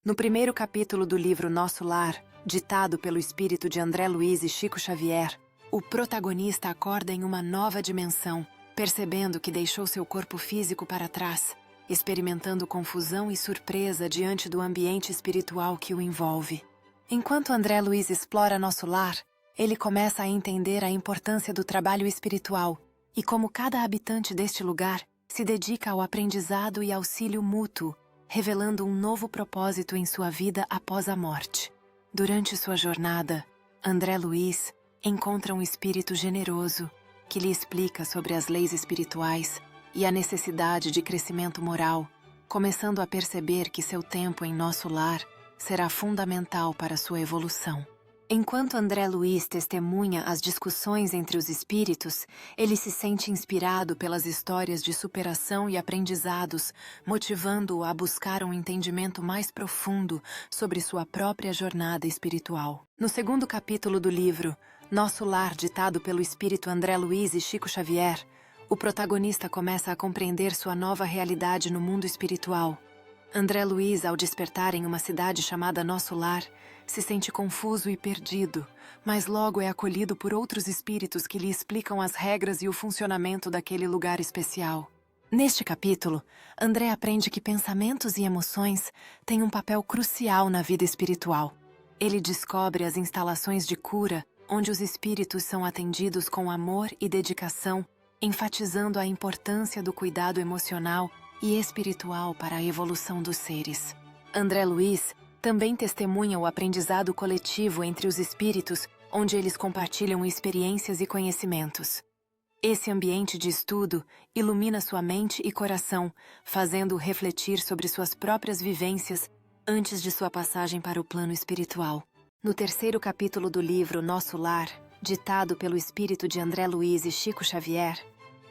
No primeiro capítulo do livro Nosso Lar, ditado pelo espírito de André Luiz e Chico Xavier, o protagonista acorda em uma nova dimensão, percebendo que deixou seu corpo físico para trás, experimentando confusão e surpresa diante do ambiente espiritual que o envolve. Enquanto André Luiz explora Nosso Lar, ele começa a entender a importância do trabalho espiritual e como cada habitante deste lugar se dedica ao aprendizado e auxílio mútuo, revelando um novo propósito em sua vida após a morte. Durante sua jornada, André Luiz encontra um espírito generoso que lhe explica sobre as leis espirituais e a necessidade de crescimento moral, começando a perceber que seu tempo em Nosso Lar será fundamental para sua evolução. Enquanto André Luiz testemunha as discussões entre os espíritos, ele se sente inspirado pelas histórias de superação e aprendizados, motivando-o a buscar um entendimento mais profundo sobre sua própria jornada espiritual. No segundo capítulo do livro, Nosso Lar, ditado pelo espírito André Luiz e Chico Xavier, o protagonista começa a compreender sua nova realidade no mundo espiritual. André Luiz, ao despertar em uma cidade chamada Nosso Lar, se sente confuso e perdido, mas logo é acolhido por outros espíritos que lhe explicam as regras e o funcionamento daquele lugar especial. Neste capítulo, André aprende que pensamentos e emoções têm um papel crucial na vida espiritual. Ele descobre as instalações de cura, onde os espíritos são atendidos com amor e dedicação, enfatizando a importância do cuidado emocional e espiritual para a evolução dos seres. André Luiz também testemunha o aprendizado coletivo entre os espíritos, onde eles compartilham experiências e conhecimentos. Esse ambiente de estudo ilumina sua mente e coração, fazendo-o refletir sobre suas próprias vivências antes de sua passagem para o plano espiritual. No terceiro capítulo do livro Nosso Lar, ditado pelo espírito de André Luiz e Chico Xavier,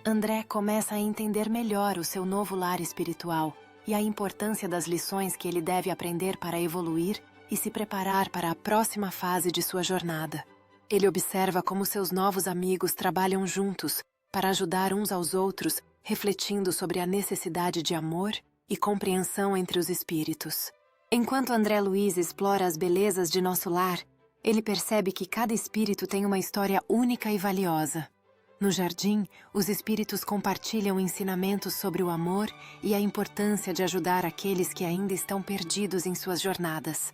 André começa a entender melhor o seu novo lar espiritual e a importância das lições que ele deve aprender para evoluir e se preparar para a próxima fase de sua jornada. Ele observa como seus novos amigos trabalham juntos para ajudar uns aos outros, refletindo sobre a necessidade de amor e compreensão entre os espíritos. Enquanto André Luiz explora as belezas de Nosso Lar, ele percebe que cada espírito tem uma história única e valiosa. No jardim, os espíritos compartilham ensinamentos sobre o amor e a importância de ajudar aqueles que ainda estão perdidos em suas jornadas.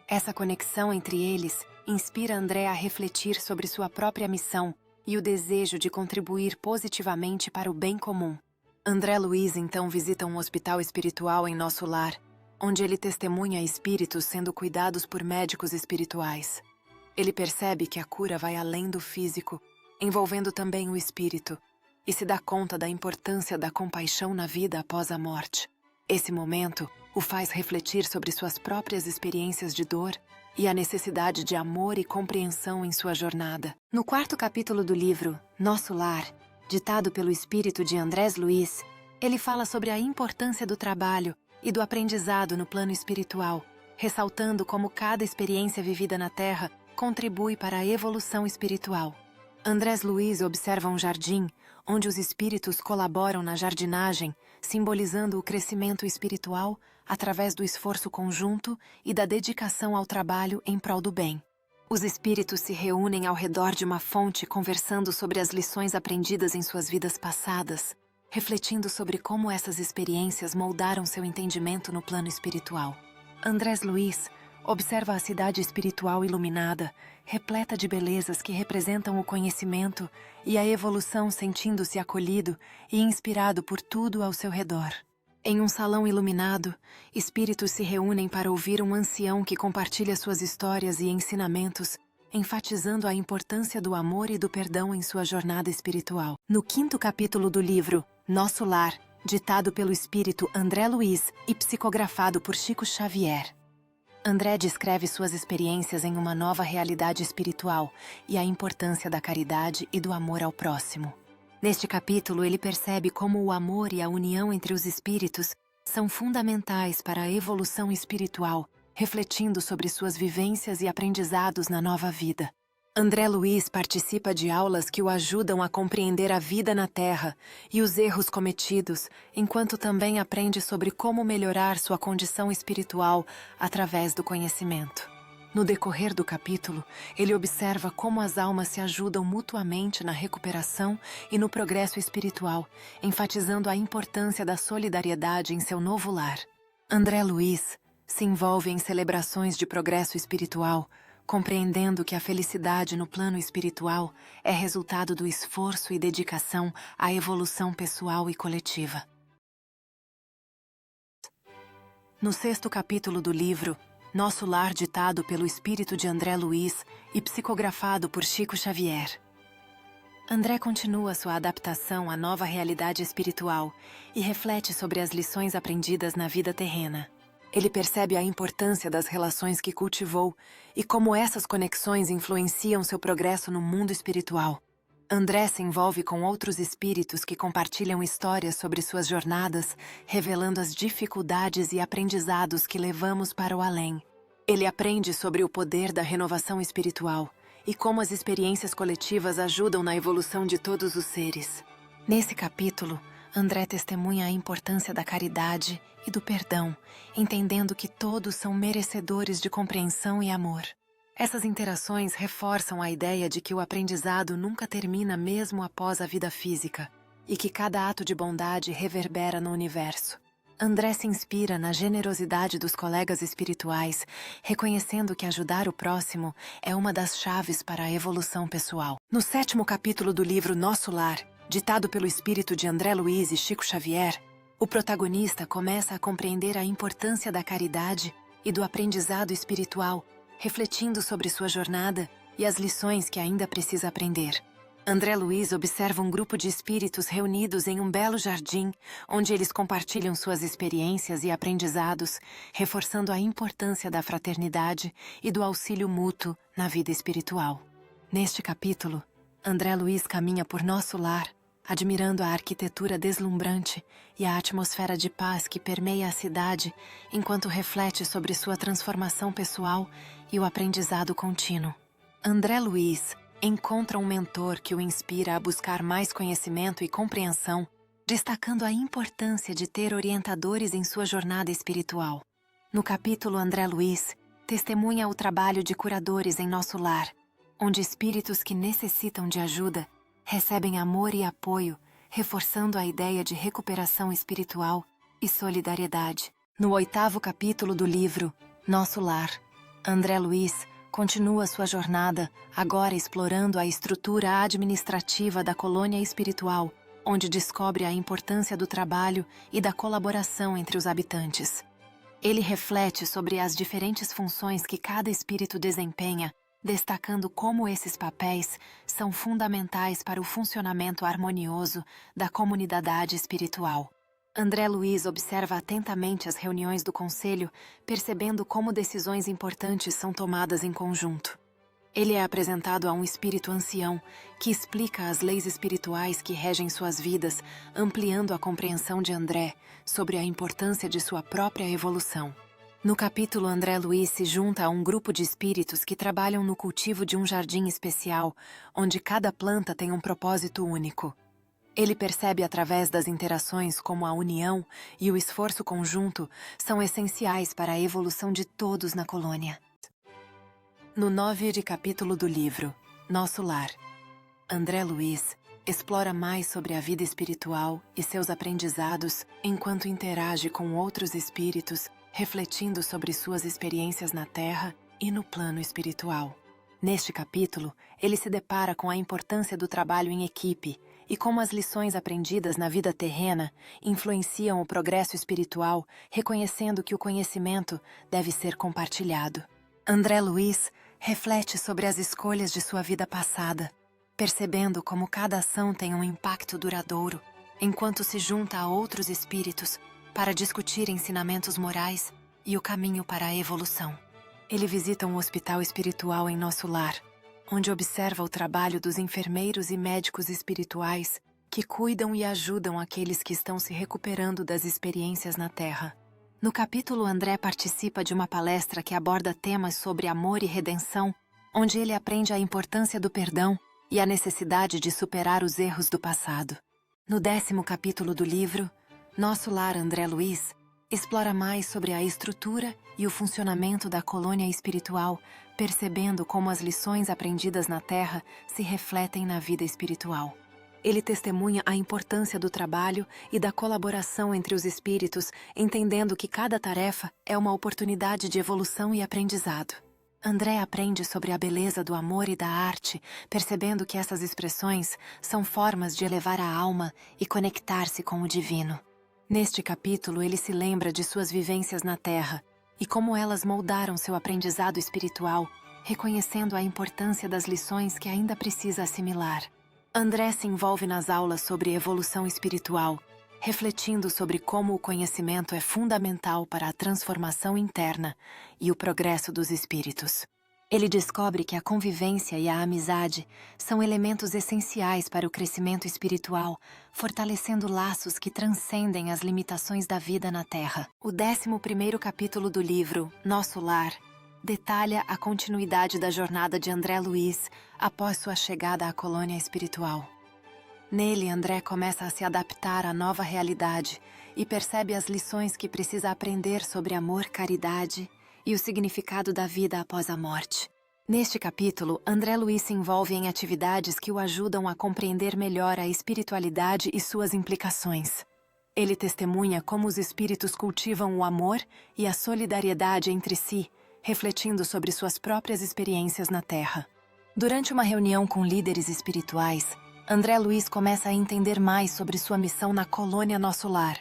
Essa conexão entre eles inspira André a refletir sobre sua própria missão e o desejo de contribuir positivamente para o bem comum. André Luiz então visita um hospital espiritual em Nosso Lar, onde ele testemunha espíritos sendo cuidados por médicos espirituais. Ele percebe que a cura vai além do físico, envolvendo também o espírito, e se dá conta da importância da compaixão na vida após a morte. Esse momento o faz refletir sobre suas próprias experiências de dor e a necessidade de amor e compreensão em sua jornada. No quarto capítulo do livro Nosso Lar, ditado pelo espírito de André Luiz, ele fala sobre a importância do trabalho e do aprendizado no plano espiritual, ressaltando como cada experiência vivida na Terra contribui para a evolução espiritual. André Luiz observa um jardim, onde os espíritos colaboram na jardinagem, simbolizando o crescimento espiritual através do esforço conjunto e da dedicação ao trabalho em prol do bem. Os espíritos se reúnem ao redor de uma fonte conversando sobre as lições aprendidas em suas vidas passadas, refletindo sobre como essas experiências moldaram seu entendimento no plano espiritual. André Luiz observa a cidade espiritual iluminada, repleta de belezas que representam o conhecimento e a evolução, sentindo-se acolhido e inspirado por tudo ao seu redor. Em um salão iluminado, espíritos se reúnem para ouvir um ancião que compartilha suas histórias e ensinamentos, enfatizando a importância do amor e do perdão em sua jornada espiritual. No quinto capítulo do livro Nosso Lar, ditado pelo espírito André Luiz e psicografado por Chico Xavier, André descreve suas experiências em uma nova realidade espiritual e a importância da caridade e do amor ao próximo. Neste capítulo, ele percebe como o amor e a união entre os espíritos são fundamentais para a evolução espiritual, refletindo sobre suas vivências e aprendizados na nova vida. André Luiz participa de aulas que o ajudam a compreender a vida na Terra e os erros cometidos, enquanto também aprende sobre como melhorar sua condição espiritual através do conhecimento. No decorrer do capítulo, ele observa como as almas se ajudam mutuamente na recuperação e no progresso espiritual, enfatizando a importância da solidariedade em seu novo lar. André Luiz se envolve em celebrações de progresso espiritual, compreendendo que a felicidade no plano espiritual é resultado do esforço e dedicação à evolução pessoal e coletiva. No 6º capítulo do livro, Nosso Lar, ditado pelo espírito de André Luiz e psicografado por Chico Xavier. André continua sua adaptação à nova realidade espiritual e reflete sobre as lições aprendidas na vida terrena. Ele percebe a importância das relações que cultivou e como essas conexões influenciam seu progresso no mundo espiritual. André se envolve com outros espíritos que compartilham histórias sobre suas jornadas, revelando as dificuldades e aprendizados que levamos para o além. Ele aprende sobre o poder da renovação espiritual e como as experiências coletivas ajudam na evolução de todos os seres. Nesse capítulo, André testemunha a importância da caridade e do perdão, entendendo que todos são merecedores de compreensão e amor. Essas interações reforçam a ideia de que o aprendizado nunca termina mesmo após a vida física e que cada ato de bondade reverbera no universo. André se inspira na generosidade dos colegas espirituais, reconhecendo que ajudar o próximo é uma das chaves para a evolução pessoal. No 7º capítulo do livro Nosso Lar, ditado pelo espírito de André Luiz e Chico Xavier, o protagonista começa a compreender a importância da caridade e do aprendizado espiritual, refletindo sobre sua jornada e as lições que ainda precisa aprender. André Luiz observa um grupo de espíritos reunidos em um belo jardim, onde eles compartilham suas experiências e aprendizados, reforçando a importância da fraternidade e do auxílio mútuo na vida espiritual. Neste capítulo, André Luiz caminha por nosso lar, admirando a arquitetura deslumbrante e a atmosfera de paz que permeia a cidade, enquanto reflete sobre sua transformação pessoal e o aprendizado contínuo. André Luiz encontra um mentor que o inspira a buscar mais conhecimento e compreensão, destacando a importância de ter orientadores em sua jornada espiritual. No capítulo, André Luiz testemunha o trabalho de curadores em nosso lar, onde espíritos que necessitam de ajuda recebem amor e apoio, reforçando a ideia de recuperação espiritual e solidariedade. No 8º capítulo do livro Nosso Lar, André Luiz continua sua jornada, agora explorando a estrutura administrativa da colônia espiritual, onde descobre a importância do trabalho e da colaboração entre os habitantes. Ele reflete sobre as diferentes funções que cada espírito desempenha, destacando como esses papéis são fundamentais para o funcionamento harmonioso da comunidade espiritual. André Luiz observa atentamente as reuniões do conselho, percebendo como decisões importantes são tomadas em conjunto. Ele é apresentado a um espírito ancião, que explica as leis espirituais que regem suas vidas, ampliando a compreensão de André sobre a importância de sua própria evolução. No capítulo, André Luiz se junta a um grupo de espíritos que trabalham no cultivo de um jardim especial, onde cada planta tem um propósito único. Ele percebe através das interações como a união e o esforço conjunto são essenciais para a evolução de todos na colônia. No 9º capítulo do livro Nosso Lar, André Luiz explora mais sobre a vida espiritual e seus aprendizados enquanto interage com outros espíritos, refletindo sobre suas experiências na Terra e no plano espiritual. Neste capítulo, ele se depara com a importância do trabalho em equipe e como as lições aprendidas na vida terrena influenciam o progresso espiritual, reconhecendo que o conhecimento deve ser compartilhado. André Luiz reflete sobre as escolhas de sua vida passada, percebendo como cada ação tem um impacto duradouro, enquanto se junta a outros espíritos para discutir ensinamentos morais e o caminho para a evolução. Ele visita um hospital espiritual em nosso lar, onde observa o trabalho dos enfermeiros e médicos espirituais que cuidam e ajudam aqueles que estão se recuperando das experiências na Terra. No capítulo, André participa de uma palestra que aborda temas sobre amor e redenção, onde ele aprende a importância do perdão e a necessidade de superar os erros do passado. No 10º capítulo do livro, Nosso Lar, André Luiz explora mais sobre a estrutura e o funcionamento da colônia espiritual, percebendo como as lições aprendidas na Terra se refletem na vida espiritual. Ele testemunha a importância do trabalho e da colaboração entre os espíritos, entendendo que cada tarefa é uma oportunidade de evolução e aprendizado. André aprende sobre a beleza do amor e da arte, percebendo que essas expressões são formas de elevar a alma e conectar-se com o divino. Neste capítulo, ele se lembra de suas vivências na Terra e como elas moldaram seu aprendizado espiritual, reconhecendo a importância das lições que ainda precisa assimilar. André se envolve nas aulas sobre evolução espiritual, refletindo sobre como o conhecimento é fundamental para a transformação interna e o progresso dos espíritos. Ele descobre que a convivência e a amizade são elementos essenciais para o crescimento espiritual, fortalecendo laços que transcendem as limitações da vida na Terra. O 11º capítulo do livro, Nosso Lar, detalha a continuidade da jornada de André Luiz após sua chegada à colônia espiritual. Nele, André começa a se adaptar à nova realidade e percebe as lições que precisa aprender sobre amor, caridade e o significado da vida após a morte. Neste capítulo, André Luiz se envolve em atividades que o ajudam a compreender melhor a espiritualidade e suas implicações. Ele testemunha como os espíritos cultivam o amor e a solidariedade entre si, refletindo sobre suas próprias experiências na Terra. Durante uma reunião com líderes espirituais, André Luiz começa a entender mais sobre sua missão na colônia Nosso Lar.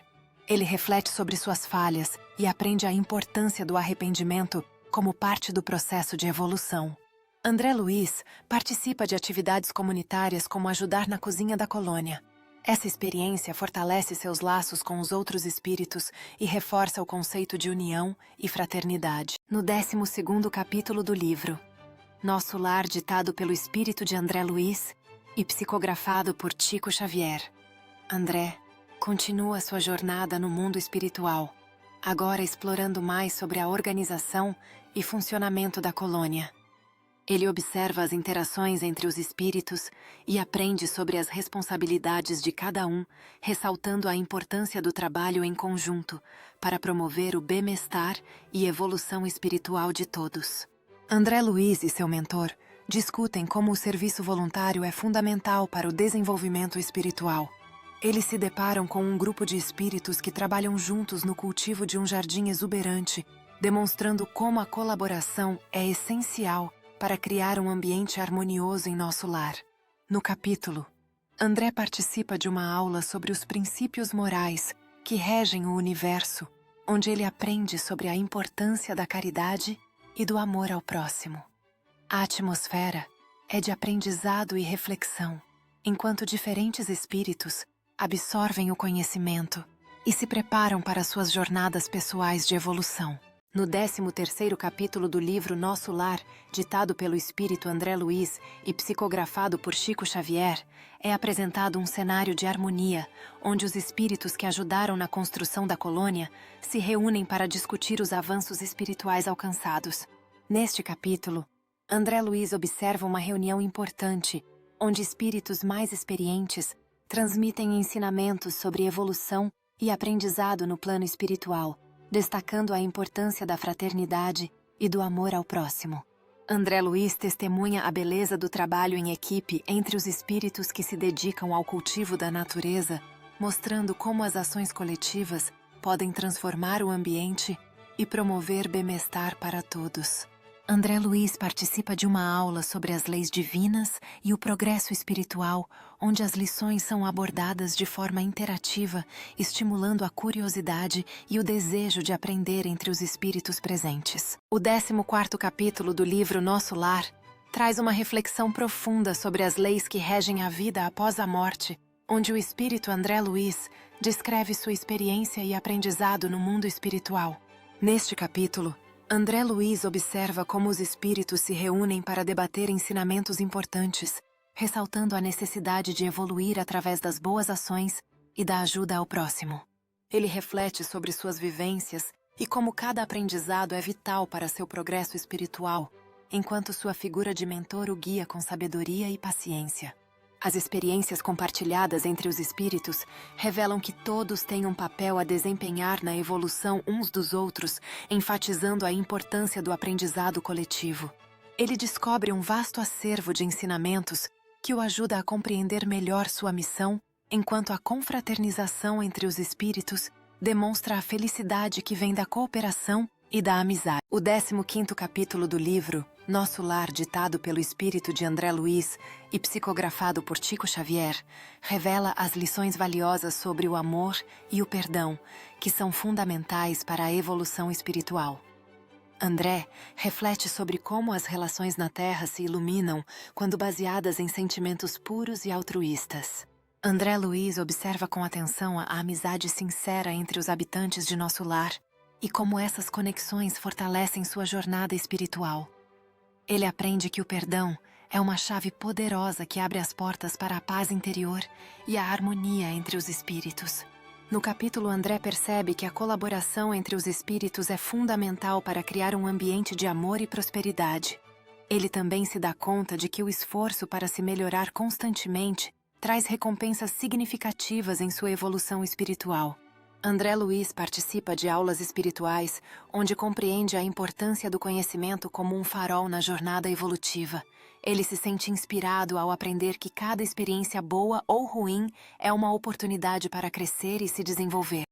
Ele reflete sobre suas falhas e aprende a importância do arrependimento como parte do processo de evolução. André Luiz participa de atividades comunitárias como ajudar na cozinha da colônia. Essa experiência fortalece seus laços com os outros espíritos e reforça o conceito de união e fraternidade. No 12º capítulo do livro, Nosso Lar, ditado pelo espírito de André Luiz e psicografado por Chico Xavier, André continua sua jornada no mundo espiritual, agora explorando mais sobre a organização e funcionamento da colônia. Ele observa as interações entre os espíritos e aprende sobre as responsabilidades de cada um, ressaltando a importância do trabalho em conjunto para promover o bem-estar e evolução espiritual de todos. André Luiz e seu mentor discutem como o serviço voluntário é fundamental para o desenvolvimento espiritual. Eles se deparam com um grupo de espíritos que trabalham juntos no cultivo de um jardim exuberante, demonstrando como a colaboração é essencial para criar um ambiente harmonioso em nosso lar. No capítulo, André participa de uma aula sobre os princípios morais que regem o universo, onde ele aprende sobre a importância da caridade e do amor ao próximo. A atmosfera é de aprendizado e reflexão, enquanto diferentes espíritos absorvem o conhecimento e se preparam para suas jornadas pessoais de evolução. No 13º capítulo do livro Nosso Lar, ditado pelo espírito André Luiz e psicografado por Chico Xavier, é apresentado um cenário de harmonia, onde os espíritos que ajudaram na construção da colônia se reúnem para discutir os avanços espirituais alcançados. Neste capítulo, André Luiz observa uma reunião importante, onde espíritos mais experientes transmitem ensinamentos sobre evolução e aprendizado no plano espiritual, destacando a importância da fraternidade e do amor ao próximo. André Luiz testemunha a beleza do trabalho em equipe entre os espíritos que se dedicam ao cultivo da natureza, mostrando como as ações coletivas podem transformar o ambiente e promover bem-estar para todos. André Luiz participa de uma aula sobre as leis divinas e o progresso espiritual, onde as lições são abordadas de forma interativa, estimulando a curiosidade e o desejo de aprender entre os espíritos presentes. O 14º capítulo do livro Nosso Lar traz uma reflexão profunda sobre as leis que regem a vida após a morte, onde o espírito André Luiz descreve sua experiência e aprendizado no mundo espiritual. Neste capítulo, André Luiz observa como os espíritos se reúnem para debater ensinamentos importantes, ressaltando a necessidade de evoluir através das boas ações e da ajuda ao próximo. Ele reflete sobre suas vivências e como cada aprendizado é vital para seu progresso espiritual, enquanto sua figura de mentor o guia com sabedoria e paciência. As experiências compartilhadas entre os espíritos revelam que todos têm um papel a desempenhar na evolução uns dos outros, enfatizando a importância do aprendizado coletivo. Ele descobre um vasto acervo de ensinamentos que o ajuda a compreender melhor sua missão, enquanto a confraternização entre os espíritos demonstra a felicidade que vem da cooperação e da amizade. O 15º capítulo do livro Nosso Lar, ditado pelo espírito de André Luiz e psicografado por Chico Xavier, revela as lições valiosas sobre o amor e o perdão, que são fundamentais para a evolução espiritual. André reflete sobre como as relações na Terra se iluminam quando baseadas em sentimentos puros e altruístas. André Luiz observa com atenção a amizade sincera entre os habitantes de nosso lar e como essas conexões fortalecem sua jornada espiritual. Ele aprende que o perdão é uma chave poderosa que abre as portas para a paz interior e a harmonia entre os espíritos. No capítulo, André percebe que a colaboração entre os espíritos é fundamental para criar um ambiente de amor e prosperidade. Ele também se dá conta de que o esforço para se melhorar constantemente traz recompensas significativas em sua evolução espiritual. André Luiz participa de aulas espirituais, onde compreende a importância do conhecimento como um farol na jornada evolutiva. Ele se sente inspirado ao aprender que cada experiência boa ou ruim é uma oportunidade para crescer e se desenvolver.